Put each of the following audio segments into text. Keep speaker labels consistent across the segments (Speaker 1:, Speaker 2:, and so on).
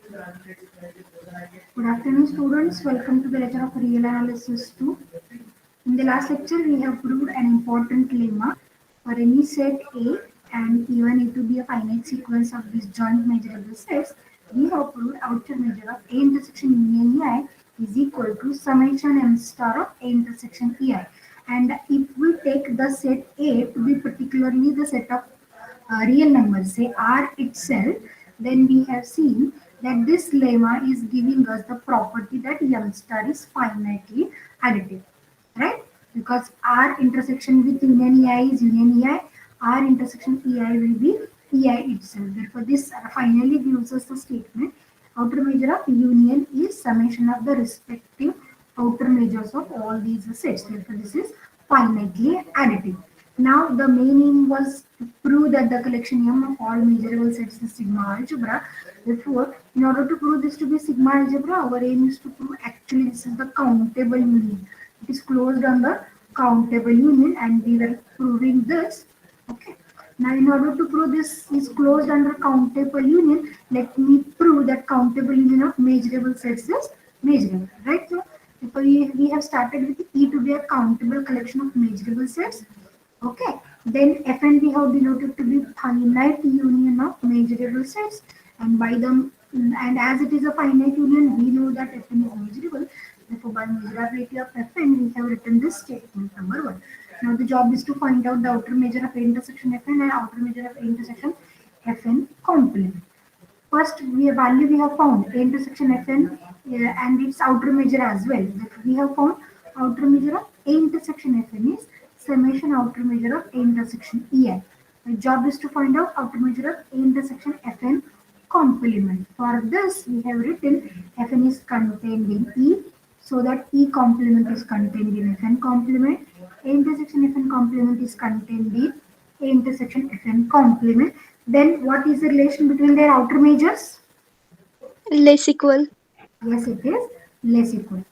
Speaker 1: Good afternoon, students. Welcome to the lecture of real analysis 2. In the last lecture, we have proved an important lemma for any set A and even it to be a finite sequence of disjoint measurable sets. We have proved outer measure of A intersection union EI is equal to summation M star of A intersection EI. And if we take the set A to be particularly the set of real numbers, say R itself, then we have seen that this lemma is giving us the property that M star is finitely additive, right? Because R intersection with union EI is union EI, R intersection EI will be EI itself. Therefore, this finally gives us the statement outer measure of union is summation of the respective outer measures of all these sets. Therefore, this is finitely additive. Now, the main aim was to prove that the collection M of all measurable sets is sigma algebra. Therefore, in order to prove this to be sigma algebra, our aim is to prove actually this is the countable union. It is closed on the countable union, and we were proving this. Okay. Now, in order to prove this is closed under countable union, let me prove that countable union of measurable sets is measurable. Right? So, we have started with E to be a countable collection of measurable sets. Okay, then Fn we have denoted to be finite union of measurable sets, and by them and as it is a finite union, we know that Fn is measurable. Therefore, by measurability of Fn, we have written this statement number one. Now the job is to find out the outer measure of A intersection Fn and outer measure of A intersection Fn complement. First, we have found A intersection Fn and its outer measure as well. Therefore, we have found outer measure of A intersection Fn is summation outer measure of A intersection EI. The job is to find out outer measure of A intersection Fn complement. For this, we have written Fn is contained in E, so that E complement is contained in Fn complement. A intersection Fn complement is contained in A intersection Fn complement. Then what is the relation between their outer measures?
Speaker 2: Less equal.
Speaker 1: Yes, it is less equal.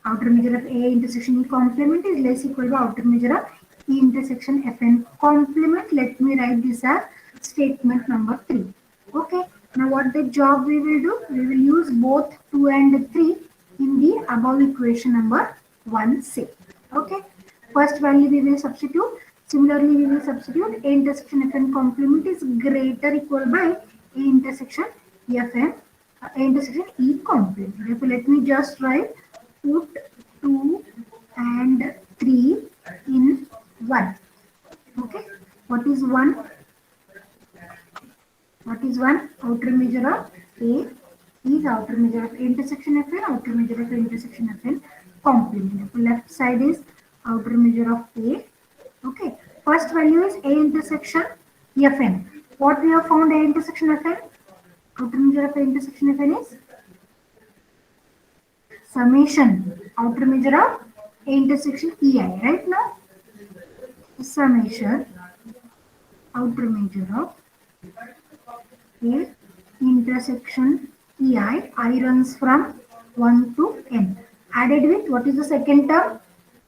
Speaker 1: Outer measure of A intersection E complement is less equal to outer measure of E intersection Fn complement. Let me write this as statement number 3. Okay. Now what the job we will do? We will use both 2 and 3 in the above equation number 1c. Okay. First value we will substitute. Similarly, we will substitute A intersection Fn complement is greater equal by A intersection Fn A intersection E complement. Therefore, let me just write put 2 and 3 in 1. Okay. What is 1? What is 1? Outer measure of A is outer measure of A intersection Fn, outer measure of A intersection Fn complement. The left side is outer measure of A. Okay. First value is A intersection Fn. What we have found A intersection Fn? Outer measure of A intersection Fn is summation outer measure of A intersection EI. Right now, summation outer measure of A intersection EI. I runs from 1 to n. Added with what is the second term?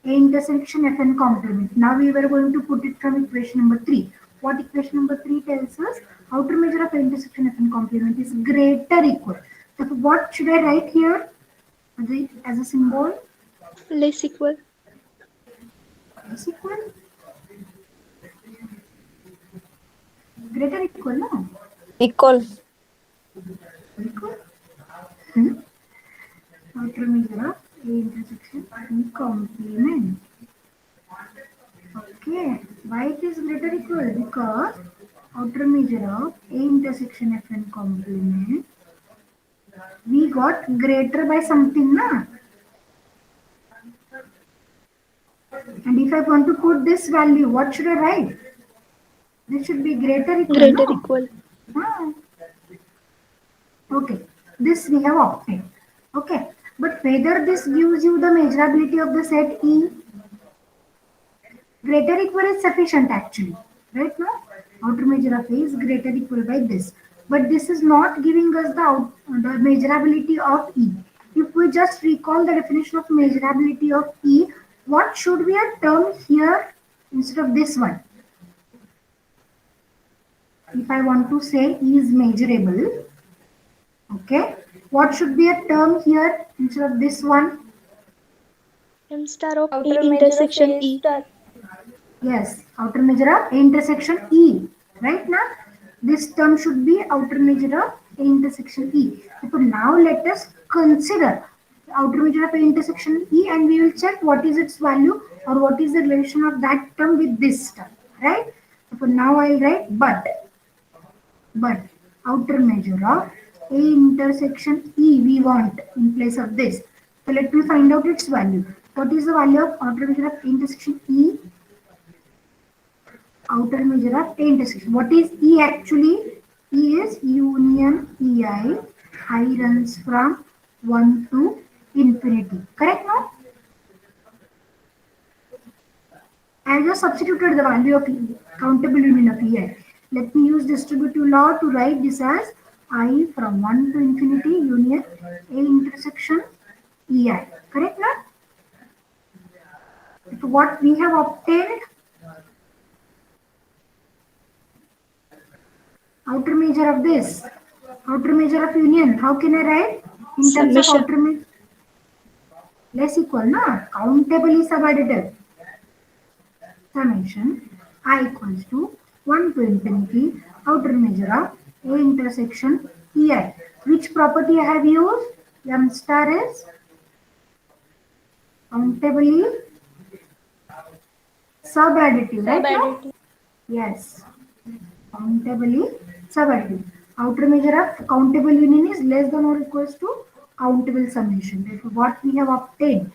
Speaker 1: A intersection Fn complement. Now we were going to put it from equation number 3. What equation number 3 tells us? Outer measure of A intersection Fn complement is greater equal. So what should I write here as a symbol?
Speaker 2: Less equal.
Speaker 1: Is equal? Greater equal, no?
Speaker 3: Equal.
Speaker 1: Equal? Hmm? Outer measure of A intersection E complement. Okay. Why it is greater equal? Because outer measure of A intersection Fn complement, we got greater by something, na? And if I want to put this value, what should I write? This should be greater equal,
Speaker 2: Greater
Speaker 1: no?
Speaker 2: equal.
Speaker 1: Ah. Okay, this we have obtained. Okay, but whether this gives you the measurability of the set E, greater equal is sufficient actually. Right now, outer measure of A is greater equal by this. But this is not giving us the measurability of E. If we just recall the definition of measurability of E, what should be a term here instead of this one? If I want to say E is measurable, Okay. What should be a term here instead of this one?
Speaker 2: M star of A
Speaker 3: Outer measure of
Speaker 2: intersection
Speaker 3: A
Speaker 2: E.
Speaker 3: star.
Speaker 1: Yes, outer measure of A intersection E. Right now, this term should be outer measure of A intersection E. So now let us consider outer measure of A intersection E and we will check what is its value or what is the relation of that term with this term. Right? So now I will write but outer measure of A intersection E we want in place of this. So let me find out its value. What is the value of outer measure of A intersection E? Outer measure of A intersection. What is E actually? E is union EI. I runs from 1 to infinity. Correct now? I just substituted the value of E, countable union of EI. Let me use distributive law to write this as I from 1 to infinity union A intersection EI. Correct now? So what we have obtained, outer measure of this, outer measure of union. How can I write in terms of
Speaker 2: Summation.
Speaker 1: outer measure? Less equal, na? Countably subadditive. Summation I equals to 1 to infinity outer measure of A intersection EI. Which property I have used? M star is countably subadditive, right now?
Speaker 3: Subadditive.
Speaker 1: Yes, countably subadditive. Outer measure of countable union is less than or equals to countable summation. Therefore, what we have obtained,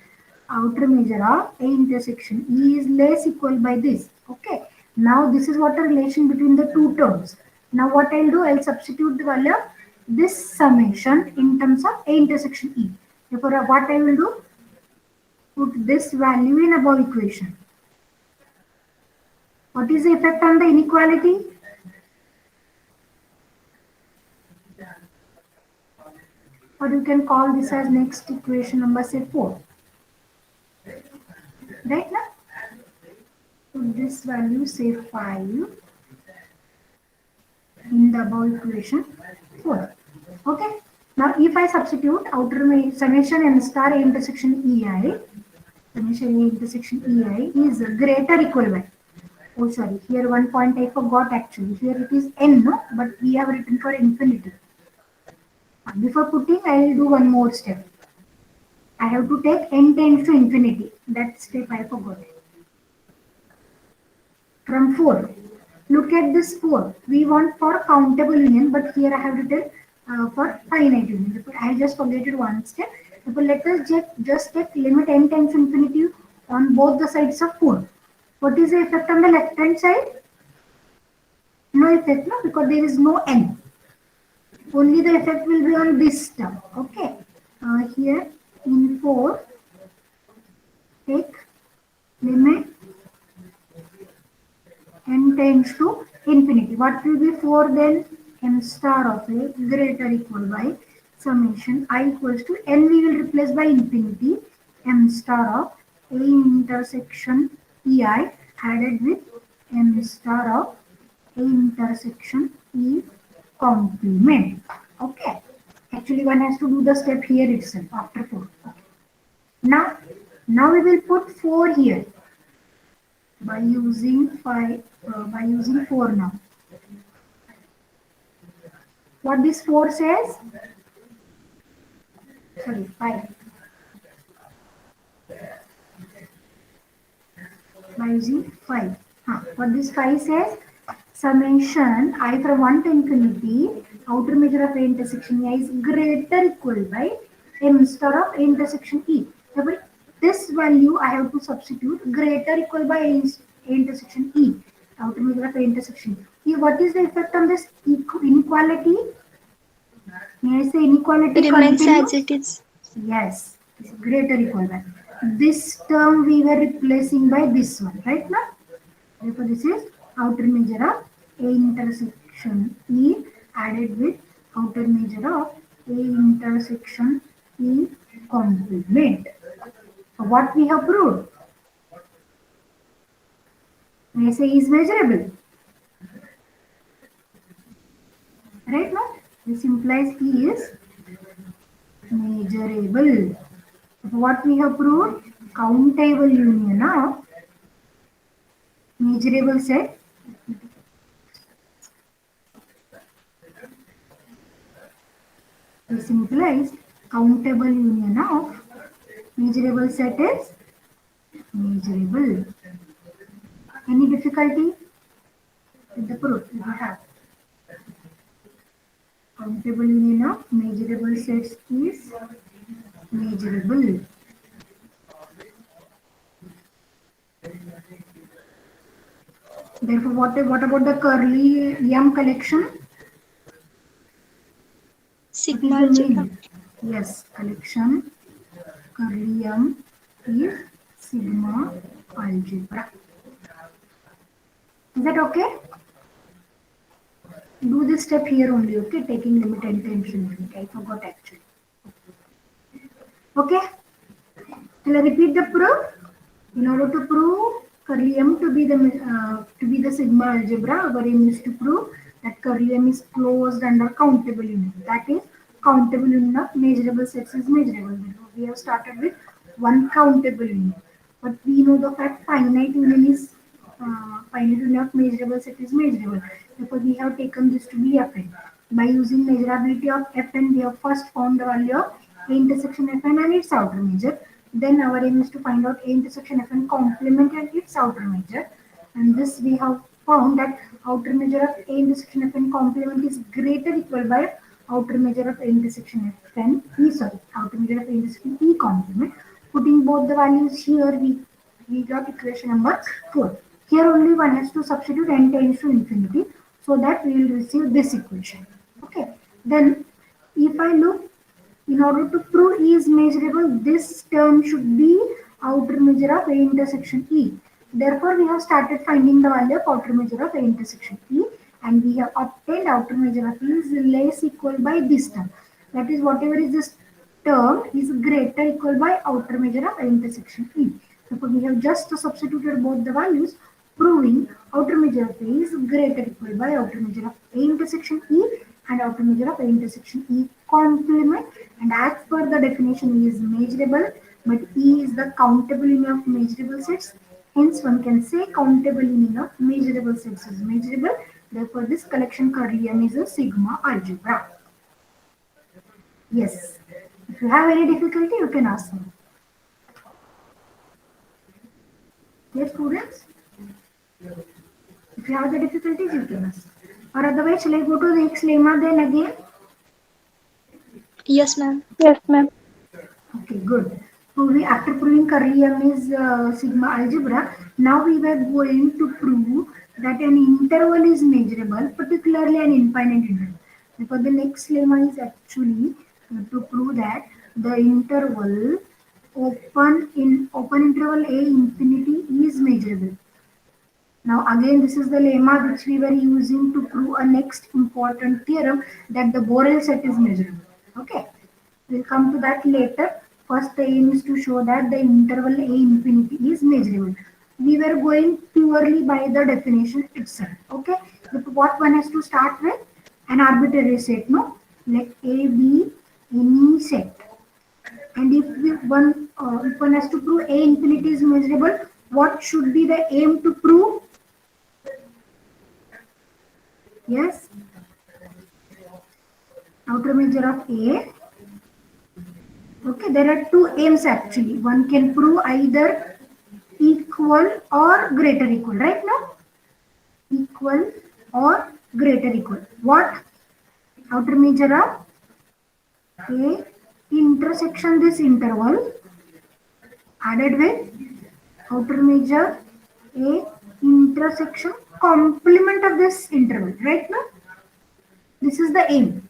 Speaker 1: outer measure of A intersection E is less equal by this. Okay. Now this is what the relation between the two terms. Now what I'll do, I'll substitute the value of this summation in terms of A intersection E. Therefore, what I will do, put this value in above equation. What is the effect on the inequality? Or you can call this as next equation number say 4. Right now? Put this value say 5 in the above equation 4. Okay. Now if I substitute outer summation M star A intersection EI, summation A intersection EI is greater equal by. Oh sorry, here one point I forgot actually. Here it is n, no? But we have written for infinity. Before putting, I will do one more step. I have to take n tends to infinity. That step I forgot. From 4. Look at this 4. We want for countable union, but here I have written for finite union. I just forgetted one step. Let us just take limit n tends to infinity on both the sides of 4. What is the effect on the left hand side? No effect, no, because there is no n. Only the effect will be on this term. Okay. Here in 4, take limit n tends to infinity. What will be 4 then? M star of A greater equal by summation I equals to n we will replace by infinity M star of A intersection EI added with M star of A intersection E complement. Okay. Actually one has to do the step here itself after 4. Okay. Now we will put 4 here by using 4 now. What this 4 says? Sorry, 5. By using 5. What this 5 says? Summation I from 1 to infinity outer measure of A intersection E is greater equal by M star of A intersection E. Therefore, this value I have to substitute greater equal by A intersection E. Outer measure of A intersection E. What is the effect on this inequality? May I say inequality
Speaker 2: It remains
Speaker 1: continues?
Speaker 2: as it is.
Speaker 1: Yes, it's greater equal by. This term we were replacing by this one, right now? Therefore, this is outer measure of A intersection E added with outer measure of A intersection E complement. So what we have proved? May I say is measurable. Right now? This implies E is measurable. What we have proved? Countable union of measurable set is simplified. Countable union of measurable set is measurable. Any difficulty with the proof you have? Countable union of measurable sets is measurable. Therefore, what about the curly M collection?
Speaker 2: Sigma
Speaker 1: What is the
Speaker 2: algebra.
Speaker 1: name? Yes, collection curly M is sigma algebra. Is that okay? Do this step here only, okay? Taking limit and infinity. I forgot actually. Okay? Shall I repeat the proof? In order to prove curly M to be the sigma algebra, our aim is to prove that curly M is closed under countable union. That is, countable union of measurable sets is measurable. We have started with one countable union, but we know the fact finite union is finite union of measurable set is measurable. Therefore, we have taken this to be Fn. By using measurability of Fn, we have first found the value of A intersection Fn and its outer measure. Then our aim is to find out A intersection Fn complement and its outer measure. And this we have found that outer measure of A intersection Fn complement is greater equal by outer measure of A intersection Fn outer measure of A intersection E complement. Putting both the values here, we got equation number 4. Here only one has to substitute n tends to infinity, so that we will receive this equation. Okay. Then if I look, in order to prove E is measurable, this term should be outer measure of A intersection E. Therefore, we have started finding the value of outer measure of A intersection E, and we have obtained outer measure of E is less equal by this term. That is, whatever is this term is greater equal by outer measure of A intersection E. Therefore, we have just substituted both the values, proving outer measure of A is greater equal by outer measure of A intersection E and outer measure of A intersection E complement. And as per the definition, E is measurable, but E is the countable union of measurable sets. Hence, one can say countable union of measurable sets is measurable. Therefore, this collection curly M is a sigma algebra. Yes. If you have any difficulty, you can ask me. Yes, students? If you have the difficulties, you can ask. Or otherwise, shall I go to the next lemma then again?
Speaker 2: Yes, ma'am.
Speaker 3: Yes, ma'am.
Speaker 1: Okay, good. So we, after proving curly M is sigma algebra, now we were going to prove that an interval is measurable, particularly an infinite interval. Because the next lemma is actually to prove that the interval open interval A infinity is measurable. Now again, this is the lemma which we were using to prove a next important theorem, that the Borel set is measurable. Okay, we'll come to that later. First, the aim is to show that the interval A infinity is measurable. We were going purely by the definition itself. Okay, what one has to start with? An arbitrary set, no? Like A, B, any set. And if one has to prove A infinity is measurable, what should be the aim to prove? Yes, outer measure of A. Okay, there are two aims actually. One can prove either equal or greater equal, right now? Equal or greater equal. What? Outer measure of A intersection this interval added with outer measure A intersection complement of this interval, right now? This is the aim.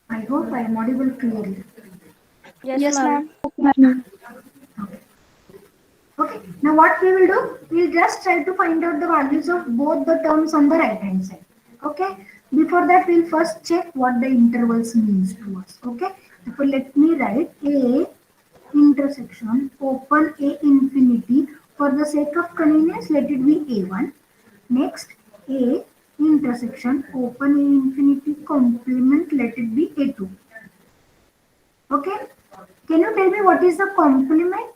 Speaker 1: I hope I am audible clearly.
Speaker 2: Yes, ma'am.
Speaker 1: Okay, now what we will do? We will just try to find out the values of both the terms on the right hand side. Okay, before that we will first check what the intervals means to us. Okay, so let me write A intersection open A infinity. For the sake of convenience, let it be A1. Next, A intersection open A infinity complement, let it be A2. Okay, can you tell me what is the complement?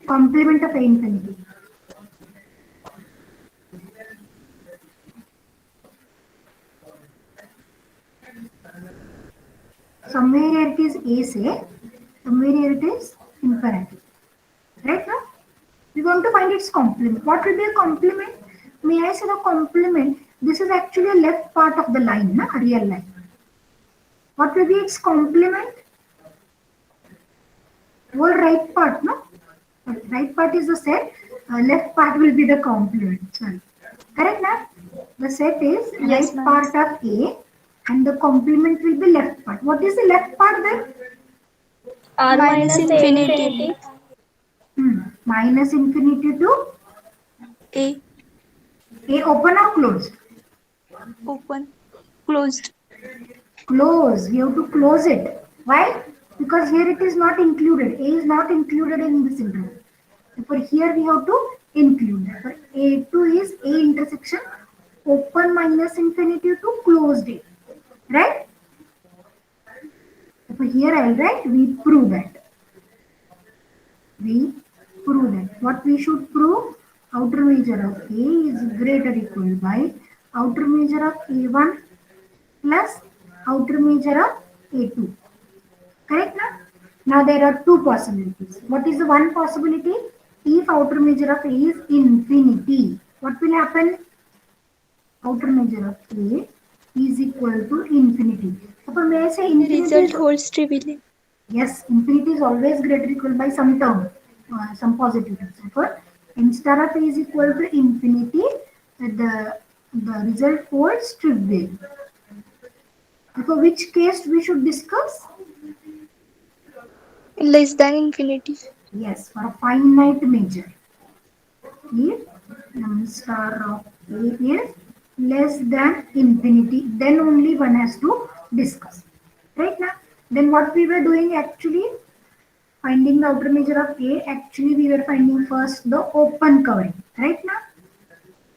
Speaker 1: Complement of A infinity. Somewhere here it is A say, somewhere here it is imperative. Right now, we want to find its complement. What will be a complement? May I say the complement? This is actually a left part of the line, na? A real line. What will be its complement? Whole right part, no? Right part is the set. Left part will be the complement. Sorry. Correct, na? The set is
Speaker 2: Yes,
Speaker 1: right
Speaker 2: ma'am.
Speaker 1: part of A, and the complement will be left part. What is the left part then?
Speaker 2: R minus infinity.
Speaker 1: Minus infinity to
Speaker 2: A
Speaker 1: A, open or closed?
Speaker 2: open. Closed.
Speaker 1: Close. We have to close it. Why? Because here it is not included. A is not included in this interval. Therefore, here we have to include. Therefore, A2 is A intersection open minus infinity to closed A. Right? Therefore, here I'll write we prove that. We prove that. What we should prove? Outer measure of A is greater or equal by outer measure of A1 plus outer measure of A2. Correct now? Now there are two possibilities. What is the one possibility? If outer measure of A is infinity, what will happen? Outer measure of A is equal to infinity. So may I say infinity
Speaker 2: Result
Speaker 1: is,
Speaker 2: holds trivially.
Speaker 1: yes, infinity is always greater or equal by some term, some positive term. Therefore, instead of A is equal to infinity, the result holds trivial. For which case we should discuss?
Speaker 2: Less than infinity.
Speaker 1: Yes, for a finite measure. If m star of A is less than infinity, then only one has to discuss. Right now, then what we were doing actually, finding the outer measure of A, actually we were finding first the open covering. Right now,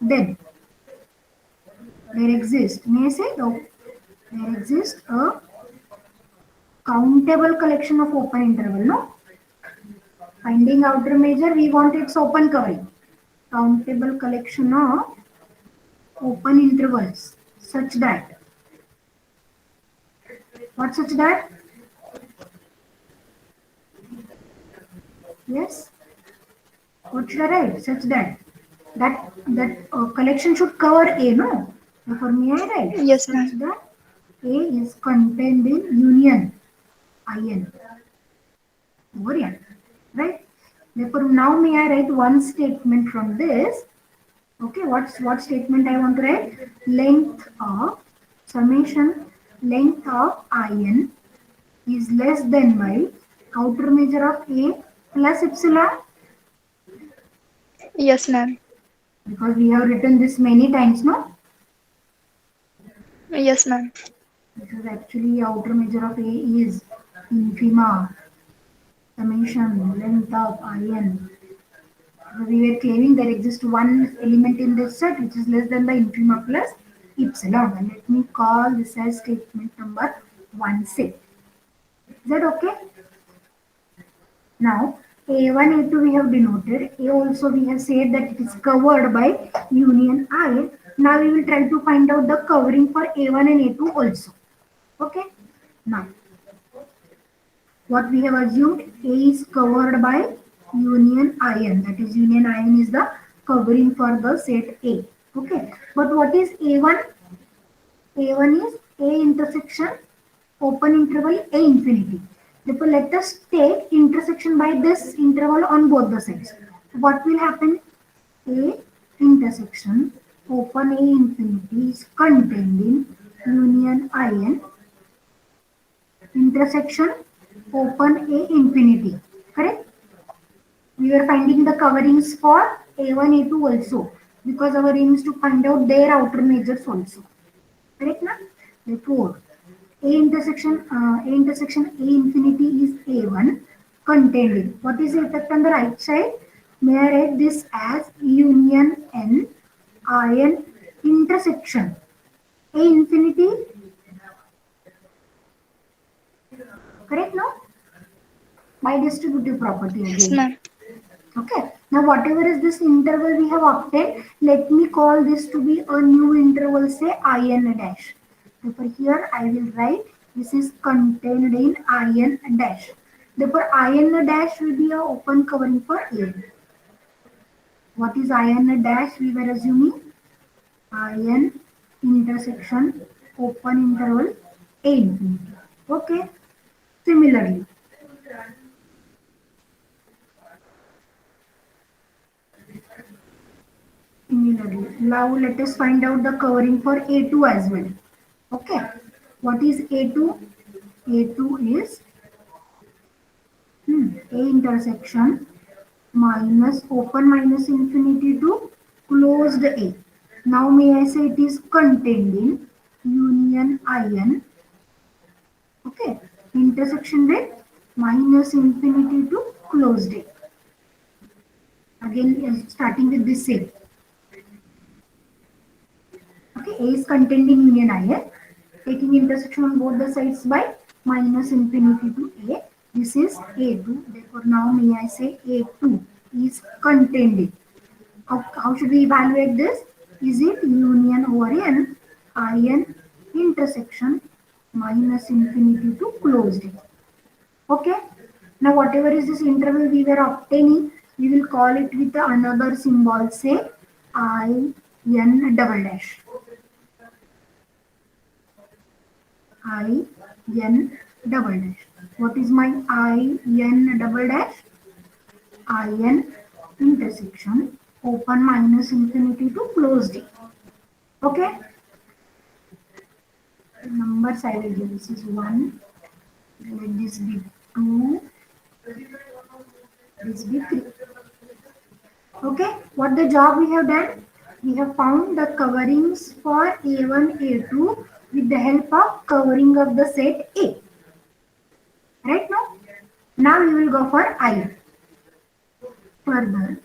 Speaker 1: then there exists, may I say, there exists a countable collection of open interval, no? Finding outer measure, we want its open covering. Countable collection of open intervals such that, what such that? Yes, what should I write? Such that collection should cover A, no? Therefore, may I write
Speaker 2: Yes,
Speaker 1: such
Speaker 2: ma'am.
Speaker 1: that A is contained in union IN over N, right? Therefore, now may I write one statement from this? Okay, what statement I want to write? Length of summation length of IN is less than by outer measure of A plus epsilon,
Speaker 2: Yes, ma'am.
Speaker 1: because we have written this many times, no?
Speaker 2: Yes, ma'am.
Speaker 1: Because actually outer measure of A is infima summation length of IN. We were claiming there exists one element in this set which is less than the infima plus epsilon. And let me call this as statement number 1 6. Is that okay? Now, A1, A2 we have denoted. A also we have said that it is covered by union I. Now we will try to find out the covering for A1 and A2 also. Okay. Now, what we have assumed, A is covered by union ion. That is, union ion is the covering for the set A. Okay. But what is A1? A1 is A intersection open interval A infinity. Therefore, let us take intersection by this interval on both the sides. What will happen? A intersection open A infinity is contained in union IN intersection open A infinity. Correct? We were finding the coverings for A1, A2 also, because our aim is to find out their outer measures also. Correct na? Therefore, A intersection A infinity is A1 contained in. What is the effect on the right side? May I write this as union N ion intersection A infinity? Correct now? By distributive property
Speaker 2: Yes,
Speaker 1: again.
Speaker 2: ma'am.
Speaker 1: Okay. Now whatever is this interval we have obtained, let me call this to be a new interval, say in dash. Therefore here I will write this is contained in in dash. Therefore in dash will be a open covering for A. What is in dash? We were assuming in intersection open interval A infinity. Okay. Similarly, now let us find out the covering for A2 as well. Okay. What is A2? A2 is A intersection minus open minus infinity to closed A. Now may I say it is contained in union in, okay, intersection with minus infinity to closed A. Again, starting with this A. Okay, A is contained in union in, taking intersection on both the sides by minus infinity to A. This is A2. Therefore, now may I say A2 is contained in. How should we evaluate this? Is it union over n, in intersection minus infinity to closed in? Okay. Now, whatever is this interval we were obtaining, we will call it with another symbol, say I n double dash. I n double dash. What is my I n double dash? I n intersection open minus infinity to closed. Okay. Numbers I will give. This is 1. Let this be 2. This be 3. Okay. What the job we have done? We have found the coverings for A1, A2 with the help of covering of the set A. Right now? Now we will go for I. Further,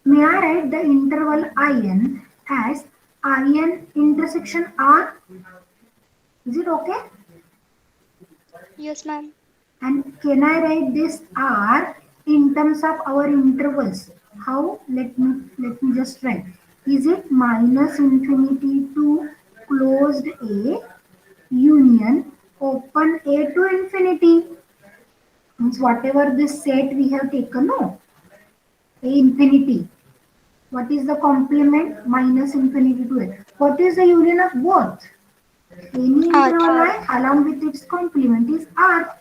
Speaker 1: may I write the interval in as in intersection R? Is it okay?
Speaker 2: Yes, ma'am.
Speaker 1: And can I write this R in terms of our intervals? How? Let me just write. Is it minus infinity to closed A union open A to infinity? Means whatever this set we have taken, no, A infinity. What is the complement? Minus infinity to A. What is the union of both? Any
Speaker 2: R.
Speaker 1: interval I along with its complement is R.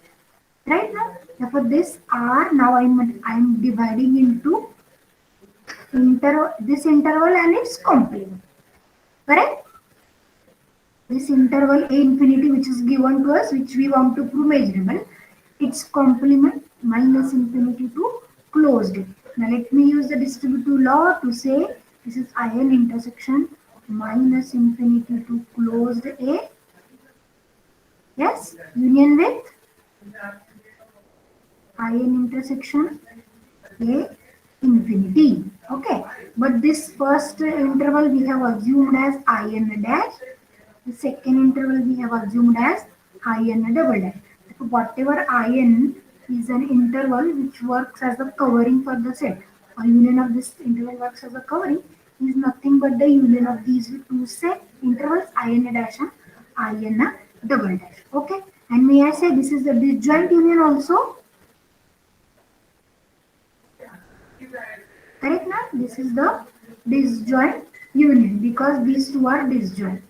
Speaker 1: Right now, therefore this R now I'm dividing into this interval and its complement. Correct? This interval A infinity which is given to us, which we want to prove measurable, its complement minus infinity to closed. Now let me use the distributive law to say this is in intersection minus infinity to closed A. Yes, union with in intersection A infinity. Okay, but this first interval we have assumed as in dash. The second interval we have assumed as in double dash. So whatever in is an interval which works as a covering for the set. A union of this interval works as a covering is nothing but the union of these two set intervals in dash and in double dash. Okay, and may I say this is the disjoint union also? Correct now? This is the disjoint union because these two are disjoint.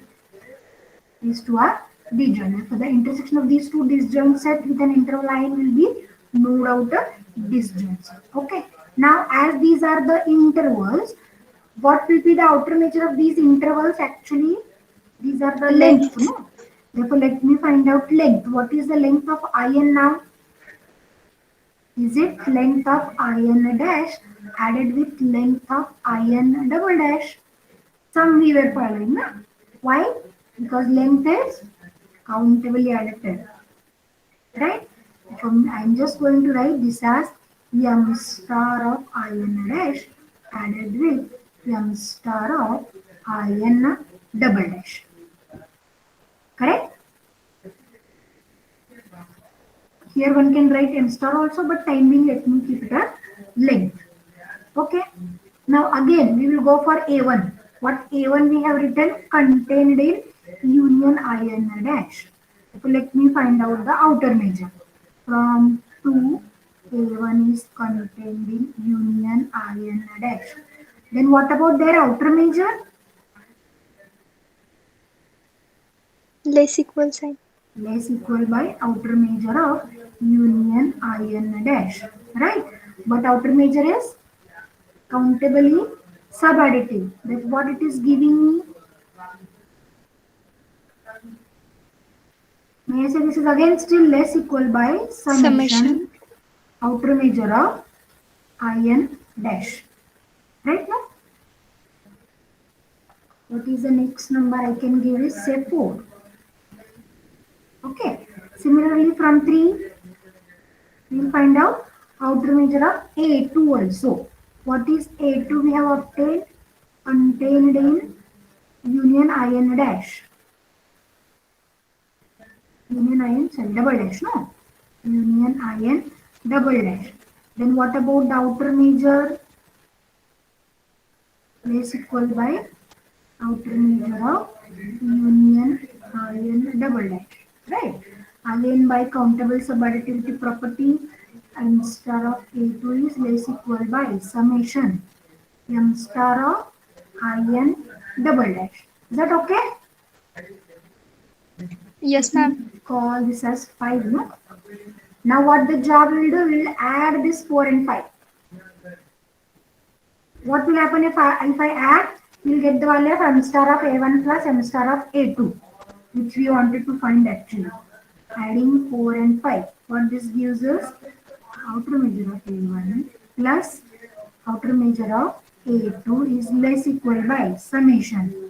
Speaker 1: These two are disjoint. So the intersection of these two disjoint set with an interval line will be moved out a disjoint set. Okay. Now as these are the intervals, what will be the outer measure of these intervals actually? These are the length.
Speaker 2: Length.
Speaker 1: No? Therefore let me find out length. What is the length of in now? Is it length of in dash added with length of in double dash? Some we were following. Na? Why? Because length is countably added. Right? So I'm just going to write this as m star of in dash added with m star of in double dash. Correct? Here one can write m star also, but time being let me keep it at length. Okay. Now again we will go for A1. What A1 we have written? Contained in union in dash. So let me find out the outer measure. From 2, A1 is contained in union in dash. Then what about their outer measure?
Speaker 2: Less equal sign.
Speaker 1: Less equal by outer measure of union in dash. Right? But outer measure is countably subadditive. That's what it is giving me. May I say this is again still less equal by
Speaker 2: Summation.
Speaker 1: summation outer measure of in dash. Right now? What is the next number I can give is say 4. Okay. Similarly from 3 we will find out outer measure of A2 also. What is A2 we have obtained? Contained in union in dash. Union in sorry, double dash, no? Union in double dash. Then what about the outer measure? Less equal by outer measure of union in double dash. Right? Again by countable subadditivity property, m star of A2 is less equal by summation m star of in double dash. Is that okay?
Speaker 2: Yes,
Speaker 1: Let me
Speaker 2: ma'am.
Speaker 1: call this as 5, no? Now what the job will do, we'll add this 4 and 5. What will happen if I add? We'll get the value of m star of A1 plus m star of A2, which we wanted to find actually. Adding 4 and 5. What this gives us? Outer measure of A1 plus outer measure of A2 is less equal by summation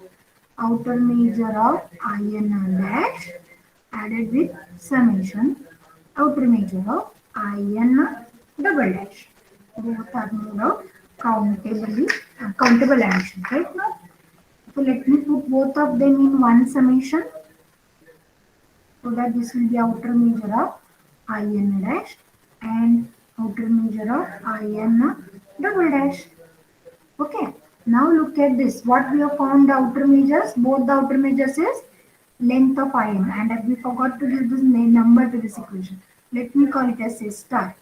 Speaker 1: outer measure of in dash added with summation outer measure of in double dash. Both are made of countable addition, right now? So let me put both of them in one summation so that this will be outer measure of in dash and outer measure of in double dash. Okay. Now look at this. What we have found the outer measures, both the outer measures is length of ion, and we forgot to give this number to this equation. Let me call it as a star.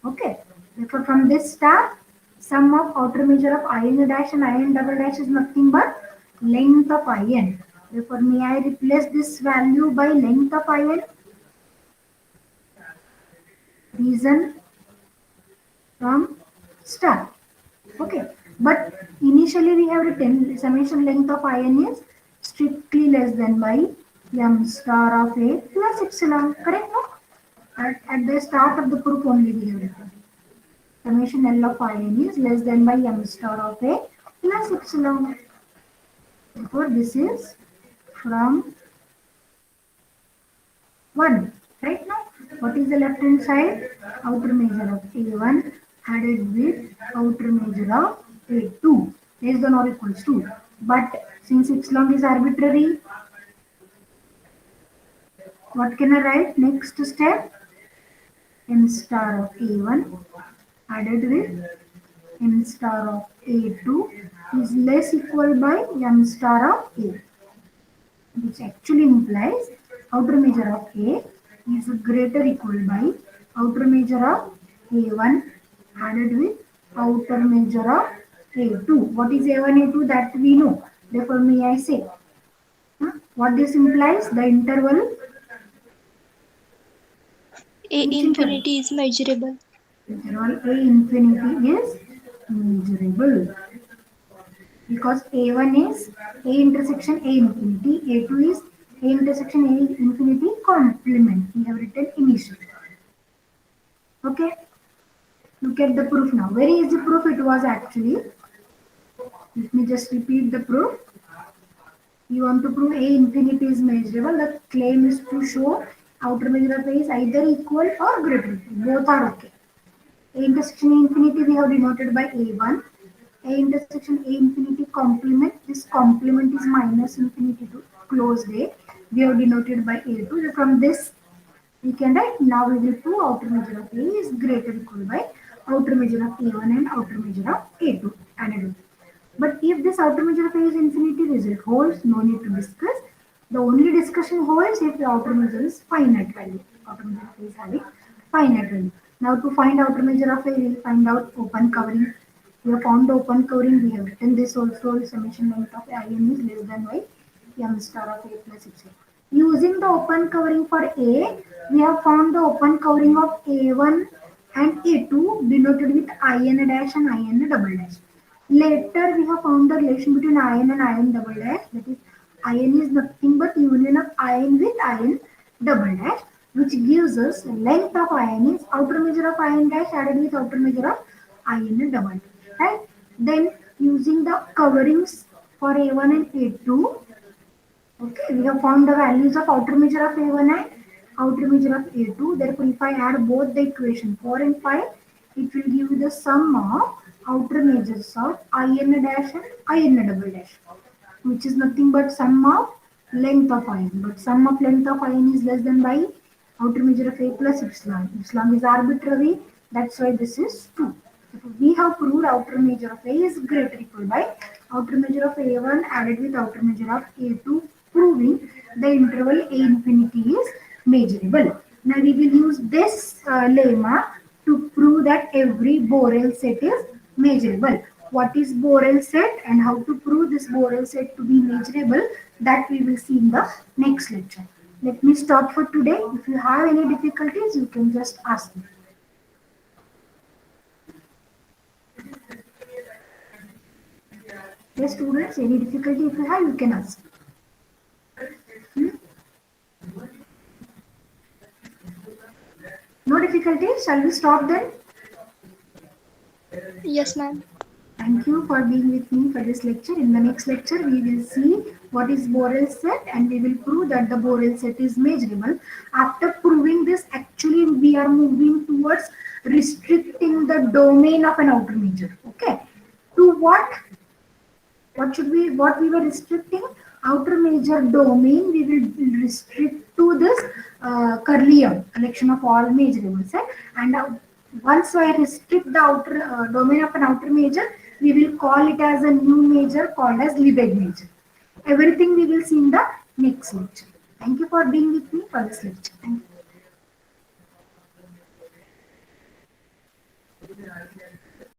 Speaker 1: Okay. Therefore from this star, sum of outer measure of ion dash and ion double dash is nothing but length of ion. Therefore may I replace this value by length of ion? Reason from star. Okay, but initially we have written summation length of ion is strictly less than by m star of A plus epsilon. Correct? No? At the start of the proof only we have written. Summation L of ion is less than by m star of A plus epsilon. Therefore, this is from 1. Right now, what is the left hand side? Outer measure of A1 added with outer measure of A2 less than or equals to. But since epsilon is arbitrary, what can I write? Next step, m star of A1 added with m star of A2 is less equal by m star of A, which actually implies outer measure of A is greater equal by outer measure of A1 added with outer measure of A2. What is A1, A2? That we know. Therefore, may I say, what this implies? The interval,
Speaker 2: A
Speaker 1: which interval?
Speaker 2: infinity is measurable.
Speaker 1: Interval A infinity is measurable because A1 is A intersection A infinity, A2 is A intersection A infinity complement. We have written initially. Okay, look at the proof now. Very easy proof it was actually. Let me just repeat the proof. You want to prove A infinity is measurable. The claim is to show outer measure of A is either equal or greater. Both are okay. A intersection A infinity we have denoted by A1. A intersection A infinity complement. This complement is minus infinity to closed A. We have denoted by A2. So from this we can write now we will prove outer measure of A is greater or equal by outer measure of A1 and outer measure of A2 added. But if this outer measure of A is infinity, result holds, no need to discuss. The only discussion holds if the outer measure is finite value. Outer measure of A is having finite value. Now to find outer measure of A, we will find out open covering. We have found the open covering, we have written this also, summation length of IN is less than y, m star of A plus etc. Using the open covering for A, we have found the open covering of A1 and A2 denoted with IN dash and IN double dash. Later, we have found the relation between ion and ion double dash. That is, ion is nothing but union of ion with ion double dash, which gives us length of ion is outer measure of ion dash added with outer measure of ion double dash. Right? Then, using the coverings for A1 and A2, okay, we have found the values of outer measure of A1 and outer measure of A2. Therefore, if I add both the equation 4 and 5, it will give you the sum of outer measures of IN dash and IN double dash, which is nothing but sum of length of ion. But sum of length of ion is less than by outer measure of A plus epsilon. Epsilon is arbitrary, that's why this is 2. So we have proved outer measure of A is greater or equal by outer measure of A1 added with outer measure of A2, proving the interval A infinity is measurable. Now we will use this lemma to prove that every Borel set is measurable. What is Borel set and how to prove this Borel set to be measurable, that we will see in the next lecture. Let me stop for today. If you have any difficulties, you can just ask me. Yes, students, any difficulty if you have, you can ask. No difficulties? Shall we stop then?
Speaker 2: Yes, ma'am.
Speaker 1: Thank you for being with me for this lecture. In the next lecture, we will see what is Borel set and we will prove that the Borel set is measurable. After proving this, actually we are moving towards restricting the domain of an outer measure. Okay. To what? What we were restricting? Outer measure domain we will restrict to this Curlium collection of all measurables. And once I restrict the outer domain of an outer measure, we will call it as a new measure called as Lebesgue measure. Everything we will see in the next lecture. Thank you for being with me for this lecture. Thank you.